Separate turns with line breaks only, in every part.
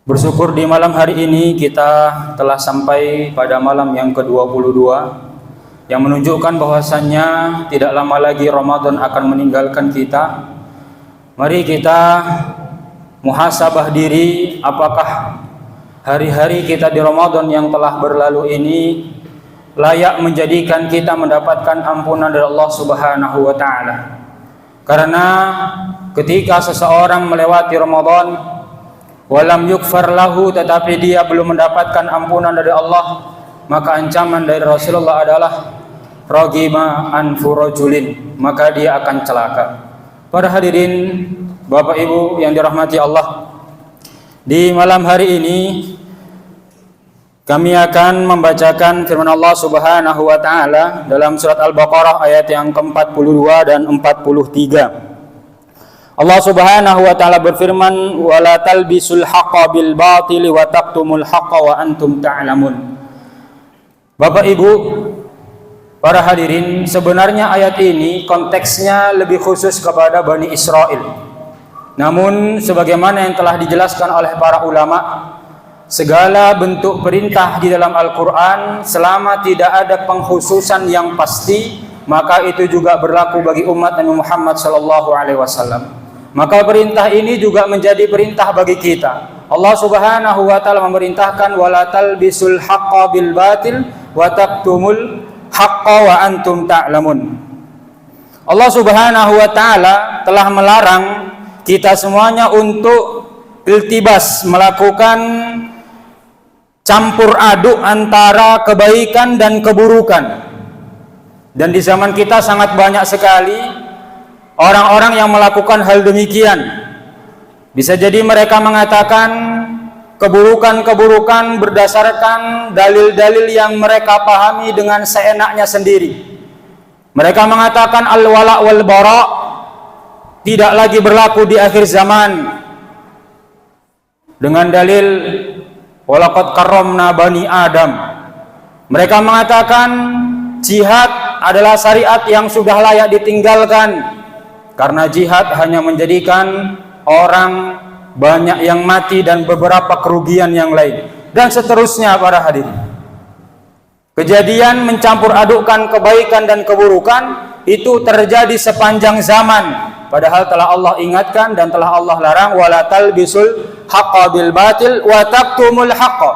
Bersyukur di malam hari ini kita telah sampai pada malam yang ke-22 yang menunjukkan bahwasannya tidak lama lagi Ramadan akan meninggalkan kita. Mari kita muhasabah diri, apakah hari-hari kita di Ramadan yang telah berlalu ini layak menjadikan kita mendapatkan ampunan dari Allah Subhanahu wa taala. Karena ketika seseorang melewati Ramadan walam yukfar lahu, tetapi dia belum mendapatkan ampunan dari Allah, maka ancaman dari Rasulullah adalah ragima anfu rajulin, maka dia akan celaka. Para hadirin, Bapak Ibu yang dirahmati Allah, di malam hari ini kami akan membacakan firman Allah Subhanahu wa taala dalam surat Al-Baqarah ayat yang ke-42 dan 43. Allah Subhanahu wa taala berfirman, wala talbisul haqqo bil batili wa taqtumul haqqo wa antum ta'lamun. Bapak Ibu, para hadirin, sebenarnya ayat ini konteksnya lebih khusus kepada Bani Israel. Namun sebagaimana yang telah dijelaskan oleh para ulama, segala bentuk perintah di dalam Al-Qur'an selama tidak ada pengkhususan yang pasti, maka itu juga berlaku bagi umat Nabi Muhammad sallallahu alaihi wasallam. Maka perintah ini juga menjadi perintah bagi kita. Allah Subhanahu wa taala memerintahkan wala talbisul haqqo bil batil wa taqtumul haqqo wa antum ta'lamun. Allah Subhanahu wa taala telah melarang kita semuanya untuk iltibas, melakukan campur aduk antara kebaikan dan keburukan. Dan di zaman kita sangat banyak sekali orang-orang yang melakukan hal demikian. Bisa jadi mereka mengatakan keburukan-keburukan berdasarkan dalil-dalil yang mereka pahami dengan seenaknya sendiri. Mereka mengatakan al-wala' wal bara' tidak lagi berlaku di akhir zaman dengan dalil walaqad karramna bani Adam. Mereka mengatakan jihad adalah syariat yang sudah layak ditinggalkan, karena jihad hanya menjadikan orang banyak yang mati dan beberapa kerugian yang lain, dan seterusnya. Para hadirin, kejadian mencampur adukkan kebaikan dan keburukan itu terjadi sepanjang zaman, padahal telah Allah ingatkan dan telah Allah larang wala talbisul haqqo bil batil wa taqtumul haqqo.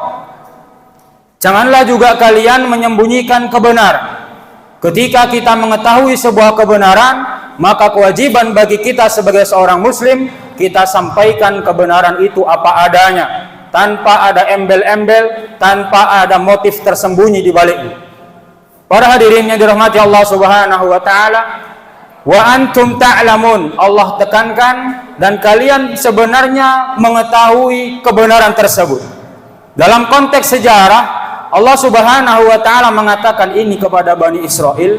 Janganlah juga kalian menyembunyikan kebenaran. Ketika kita mengetahui sebuah kebenaran, maka kewajiban bagi kita sebagai seorang muslim, kita sampaikan kebenaran itu apa adanya, tanpa ada embel-embel, tanpa ada motif tersembunyi di baliknya. Para hadirin yang dirahmati Allah Subhanahu wa taala, wa antum ta'lamun, Allah tekankan dan kalian sebenarnya mengetahui kebenaran tersebut. Dalam konteks sejarah, Allah Subhanahu wa taala mengatakan ini kepada Bani Israel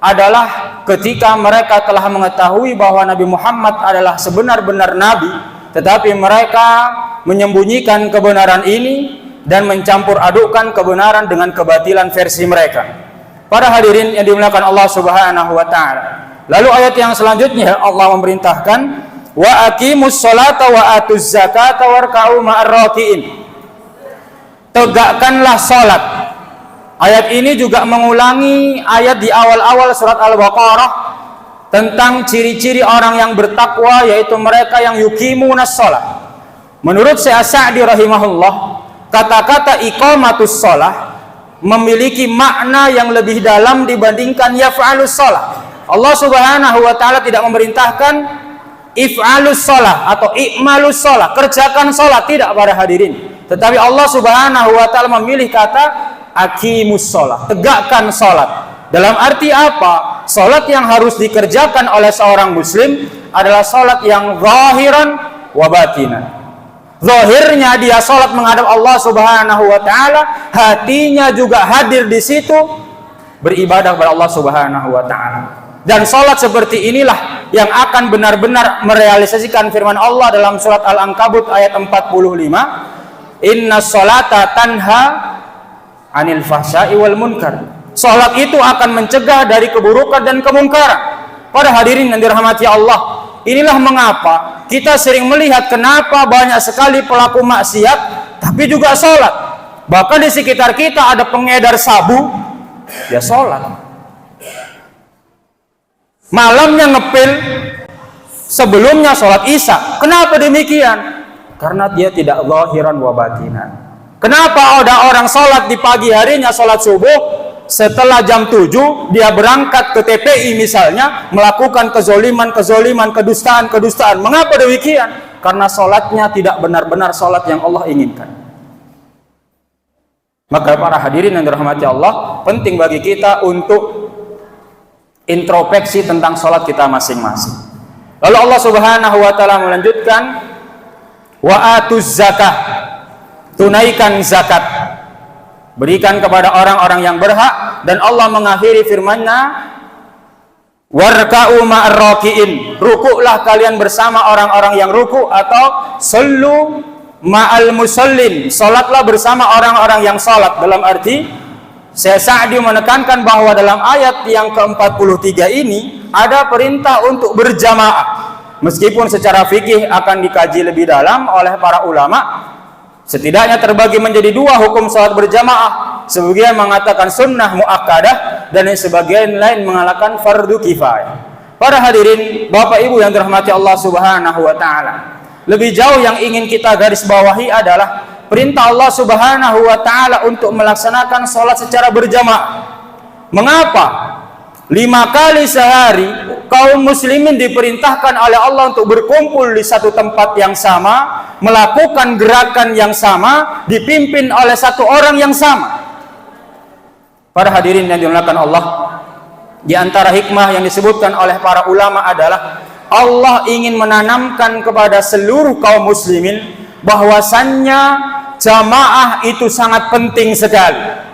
adalah ketika mereka telah mengetahui bahwa Nabi Muhammad adalah sebenar-benar nabi, tetapi mereka menyembunyikan kebenaran ini dan mencampur adukkan kebenaran dengan kebatilan versi mereka. Para hadirin yang dimuliakan Allah Subhanahu wa taala, lalu ayat yang selanjutnya Allah memerintahkan wa aqimus sholata wa atuz zakata warka'u ma'ar raki'in. Tegakkanlah salat. Ayat ini juga mengulangi ayat di awal-awal surat Al-Baqarah tentang ciri-ciri orang yang bertakwa, yaitu mereka yang yuqimunas shalah. Menurut Syekh Sa'di rahimahullah, kata-kata iqamatus shalah memiliki makna yang lebih dalam dibandingkan yaf'alus shalah. Allah Subhanahu wa taala tidak memerintahkan if'alus shalah atau i'malus shalah, kerjakan salat, tidak para hadirin. Tetapi Allah Subhanahu wa taala memilih kata aqimus shalah, tegakkan salat. Dalam arti apa? Salat yang harus dikerjakan oleh seorang muslim adalah salat yang zahiran wa batinan. Zahirnya dia salat menghadap Allah Subhanahu wa taala, hatinya juga hadir di situ beribadah kepada Allah Subhanahu wa taala. Dan salat seperti inilah yang akan benar-benar merealisasikan firman Allah dalam surat Al-Ankabut ayat 45. Inna sholata tanha anil fahsya'i wal munkar. Salat itu akan mencegah dari keburukan dan kemungkaran. Para hadirin yang dirahmati Allah, inilah mengapa kita sering melihat kenapa banyak sekali pelaku maksiat tapi juga sholat. Bahkan di sekitar kita ada pengedar sabu, dia sholat. Malamnya ngepil, sebelumnya sholat isya. Kenapa demikian? Karena dia tidak zahiran wa batinan. Kenapa ada orang sholat di pagi harinya, sholat subuh, setelah jam 7 dia berangkat ke TPI misalnya, melakukan kezoliman, kedustaan. Mengapa demikian? Karena sholatnya tidak benar-benar sholat yang Allah inginkan. Maka para hadirin yang dirahmati Allah, penting bagi kita untuk introspeksi tentang sholat kita masing-masing. Lalu Allah Subhanahu wa taala melanjutkan, wa atuz zakah, tunaikan zakat, berikan kepada orang-orang yang berhak. Dan Allah mengakhiri firman-Nya, warka'u ma'ar raki'in, rukuklah kalian bersama orang-orang yang ruku, atau sallu ma'al musallin, salatlah bersama orang-orang yang salat. Dalam arti Syekh Sa'di menekankan bahwa dalam ayat yang ke-43 ini ada perintah untuk berjamaah. Meskipun secara fikih akan dikaji lebih dalam oleh para ulama, setidaknya terbagi menjadi dua hukum salat berjamaah. Sebagian mengatakan sunnah muakkadah dan sebagian lain mengatakan fardu kifayah. Para hadirin, Bapak Ibu yang dirahmati Allah Subhanahu wa taala, lebih jauh yang ingin kita garis bawahi adalah perintah Allah Subhanahu wa taala untuk melaksanakan sholat secara berjamaah. Mengapa? 5 kali sehari kaum muslimin diperintahkan oleh Allah untuk berkumpul di satu tempat yang sama, melakukan gerakan yang sama, dipimpin oleh satu orang yang sama. Para hadirin yang dimuliakan Allah, di antara hikmah yang disebutkan oleh para ulama adalah Allah ingin menanamkan kepada seluruh kaum muslimin bahwasannya jamaah itu sangat penting sekali.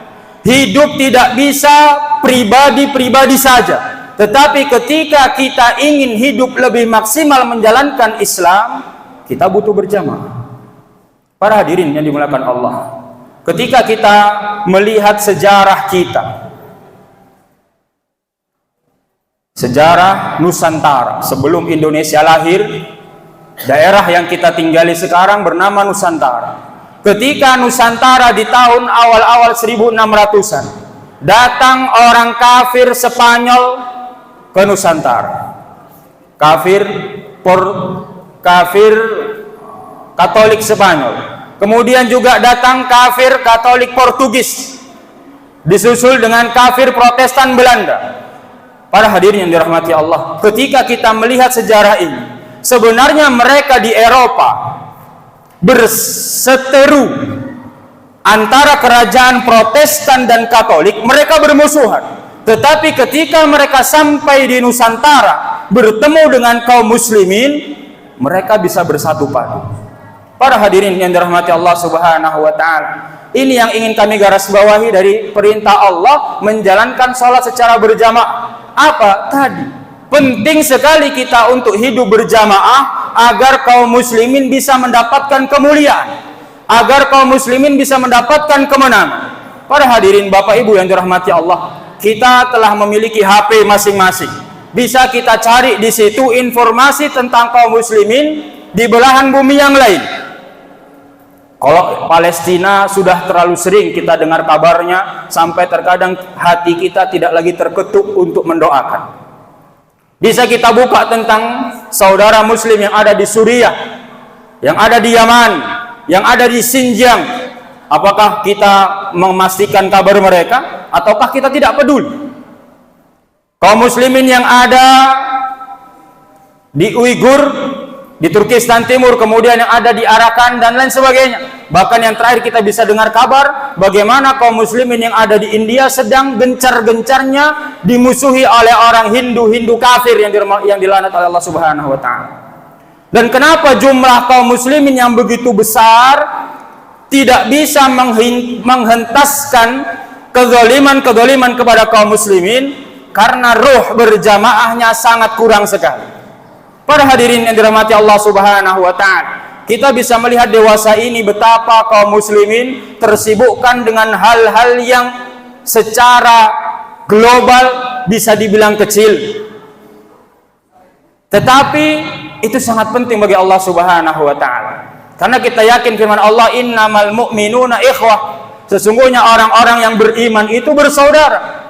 Hidup tidak bisa pribadi-pribadi saja, tetapi ketika kita ingin hidup lebih maksimal menjalankan Islam, kita butuh berjamaah. Para hadirin yang dimuliakan Allah, ketika kita melihat sejarah kita, sejarah Nusantara sebelum Indonesia lahir, daerah yang kita tinggali sekarang bernama Nusantara. Ketika Nusantara di tahun awal-awal 1600-an, datang orang kafir Spanyol ke Nusantara. Kafir Katolik Spanyol. Kemudian juga datang kafir Katolik Portugis, disusul dengan kafir Protestan Belanda. Para hadirin yang dirahmati Allah, ketika kita melihat sejarah ini, sebenarnya mereka di Eropa berseteru antara kerajaan Protestan dan Katolik, mereka bermusuhan. Tetapi ketika mereka sampai di Nusantara, bertemu dengan kaum muslimin, mereka bisa bersatu padu. Para hadirin yang dirahmati Allah Subhanahu wa taala, ini yang ingin kami garis bawahi dari perintah Allah menjalankan sholat secara berjamaah. Apa tadi? Penting sekali kita untuk hidup berjamaah agar kaum muslimin bisa mendapatkan kemuliaan, agar kaum muslimin bisa mendapatkan kemenangan. Para hadirin Bapak Ibu yang dirahmati Allah, kita telah memiliki HP masing-masing. Bisa kita cari di situ informasi tentang kaum muslimin di belahan bumi yang lain. Kalau Palestina sudah terlalu sering kita dengar kabarnya, sampai terkadang hati kita tidak lagi terketuk untuk mendoakan. Bisa kita buka tentang saudara muslim yang ada di Suriah, yang ada di Yaman, yang ada di Xinjiang. Apakah kita memastikan kabar mereka ataukah kita tidak peduli? Kaum muslimin yang ada di Uighur, di Turkistan Timur, kemudian yang ada di Arakan dan lain sebagainya. Bahkan yang terakhir kita bisa dengar kabar bagaimana kaum muslimin yang ada di India sedang gencar-gencarnya dimusuhi oleh orang Hindu kafir yang dilaknat oleh Allah Subhanahu wa taala. Dan kenapa jumlah kaum muslimin yang begitu besar tidak bisa menghentaskan kezaliman kepada kaum muslimin? Karena ruh berjamaahnya sangat kurang sekali. Para hadirin yang dirahmati Allah Subhanahu wa taala, kita bisa melihat dewasa ini betapa kaum muslimin tersibukkan dengan hal-hal yang secara global bisa dibilang kecil. Tetapi itu sangat penting bagi Allah Subhanahu wa taala. Karena kita yakin firman Allah, innamal mu'minuna ikhwah. Sesungguhnya orang-orang yang beriman itu bersaudara.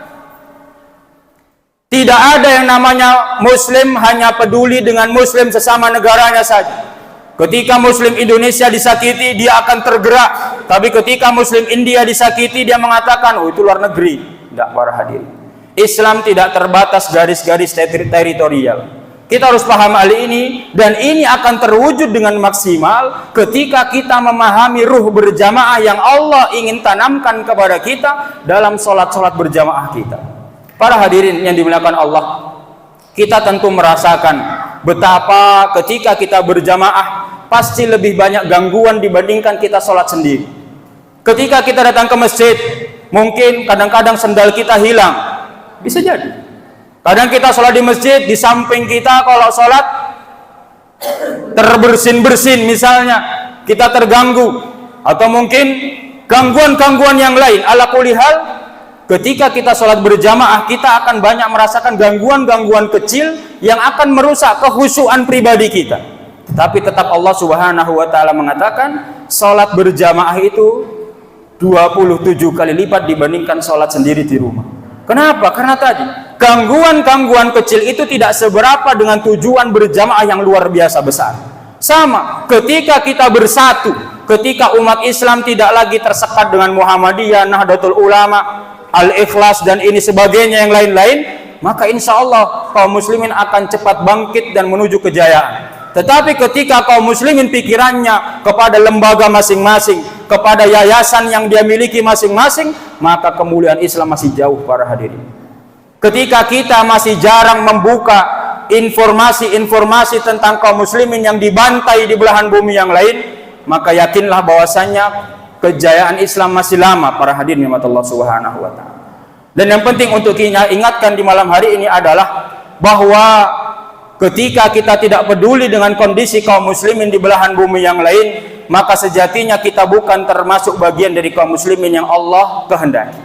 Tidak ada yang namanya muslim hanya peduli dengan muslim sesama negaranya saja. Ketika muslim Indonesia disakiti, dia akan tergerak. Tapi ketika muslim India disakiti, dia mengatakan, oh itu luar negeri. Tidak, para hadirin. Islam tidak terbatas garis-garis teritorial. Kita harus paham hal ini, dan ini akan terwujud dengan maksimal ketika kita memahami ruh berjamaah yang Allah ingin tanamkan kepada kita dalam sholat-sholat berjamaah kita. Para hadirin yang dimuliakan Allah, kita tentu merasakan betapa ketika kita berjamaah pasti lebih banyak gangguan dibandingkan kita sholat sendiri. Ketika kita datang ke masjid, mungkin kadang-kadang sendal kita hilang, bisa jadi. Kadang kita sholat di masjid, di samping kita kalau sholat terbersin-bersin misalnya, kita terganggu. Atau mungkin gangguan-gangguan yang lain. Ala kulli hal, ketika kita sholat berjamaah, kita akan banyak merasakan gangguan-gangguan kecil yang akan merusak kekhusyuan pribadi kita. Tetapi tetap Allah Subhanahu wa ta'ala mengatakan, sholat berjamaah itu 27 kali lipat dibandingkan sholat sendiri di rumah. Kenapa? Karena tadi gangguan-gangguan kecil itu tidak seberapa dengan tujuan berjamaah yang luar biasa besar. Sama ketika kita bersatu, ketika umat Islam tidak lagi tersekat dengan Muhammadiyah, Nahdlatul Ulama, Al-Ikhlas dan ini sebagainya yang lain-lain, maka insya Allah kaum muslimin akan cepat bangkit dan menuju kejayaan. Tetapi ketika kaum muslimin pikirannya kepada lembaga masing-masing, kepada yayasan yang dia miliki masing-masing, maka kemuliaan Islam masih jauh, para hadirin. Ketika kita masih jarang membuka informasi-informasi tentang kaum muslimin yang dibantai di belahan bumi yang lain, maka yakinlah bahwasanya kejayaan Islam masih lama, para hadirin rahmat Allah Subhanahu wa ta'ala. Dan yang penting untuk kita ingatkan di malam hari ini adalah bahwa ketika kita tidak peduli dengan kondisi kaum muslimin di belahan bumi yang lain, maka sejatinya kita bukan termasuk bagian dari kaum muslimin yang Allah kehendaki.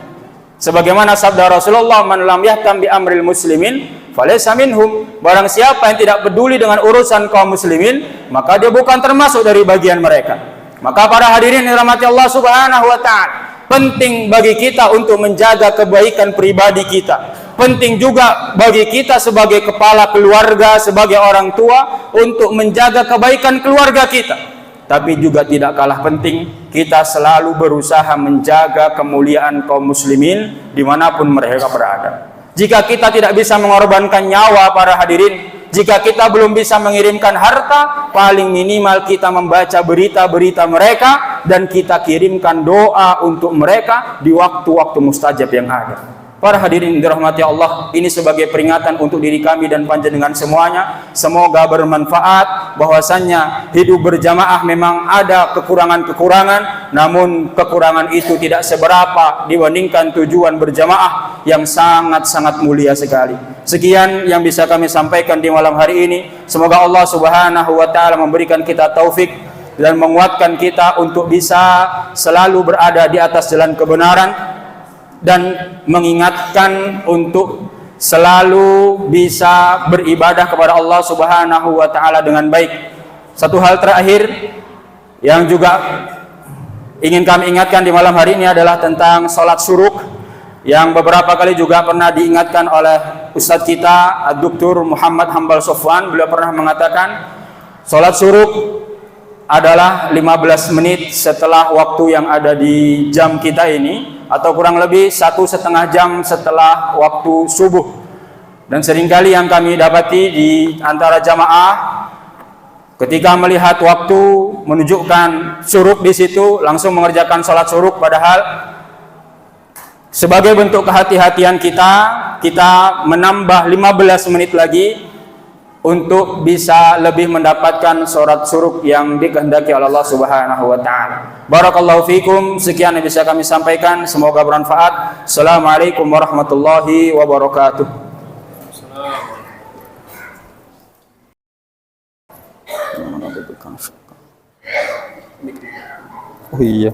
Sebagaimana sabda Rasulullah, man lam yahtam bi amril muslimin falaysa minhum. Barang siapa yang tidak peduli dengan urusan kaum muslimin, maka dia bukan termasuk dari bagian mereka. Maka para hadirin yang dirahmati Allah Subhanahu wa ta'ala, penting bagi kita untuk menjaga kebaikan pribadi kita. Penting juga bagi kita sebagai kepala keluarga, sebagai orang tua, untuk menjaga kebaikan keluarga kita. Tapi juga tidak kalah penting, kita selalu berusaha menjaga kemuliaan kaum muslimin dimanapun mereka berada. Jika kita tidak bisa mengorbankan nyawa, para hadirin, jika kita belum bisa mengirimkan harta, paling minimal kita membaca berita-berita mereka dan kita kirimkan doa untuk mereka di waktu-waktu mustajab yang ada. Para hadirin dirahmati Allah, ini sebagai peringatan untuk diri kami dan panjenengan semuanya. Semoga bermanfaat, bahwasannya hidup berjamaah memang ada kekurangan-kekurangan, namun kekurangan itu tidak seberapa dibandingkan tujuan berjamaah yang sangat-sangat mulia sekali. Sekian yang bisa kami sampaikan di malam hari ini. Semoga Allah Subhanahu wa ta'ala memberikan kita taufik dan menguatkan kita untuk bisa selalu berada di atas jalan kebenaran, dan mengingatkan untuk selalu bisa beribadah kepada Allah Subhanahu wa ta'ala dengan baik. Satu hal terakhir yang juga ingin kami ingatkan di malam hari ini adalah tentang sholat syuruk, yang beberapa kali juga pernah diingatkan oleh Ustadz kita Dr. Muhammad Hambal Sofwan. Beliau pernah mengatakan sholat syuruk adalah 15 menit setelah waktu yang ada di jam kita ini, atau kurang lebih 1,5 jam setelah waktu subuh. Dan seringkali yang kami dapati di antara jamaah, ketika melihat waktu menunjukkan syuruk di situ, langsung mengerjakan sholat syuruk, padahal sebagai bentuk kehati-hatian kita menambah 15 menit lagi untuk bisa lebih mendapatkan sholat syuruk yang dikehendaki oleh Allah Subhanahu wa ta'ala. Barakallahu fikum. Sekian yang bisa kami sampaikan, semoga bermanfaat. Assalamualaikum warahmatullahi wabarakatuh. Oh iya.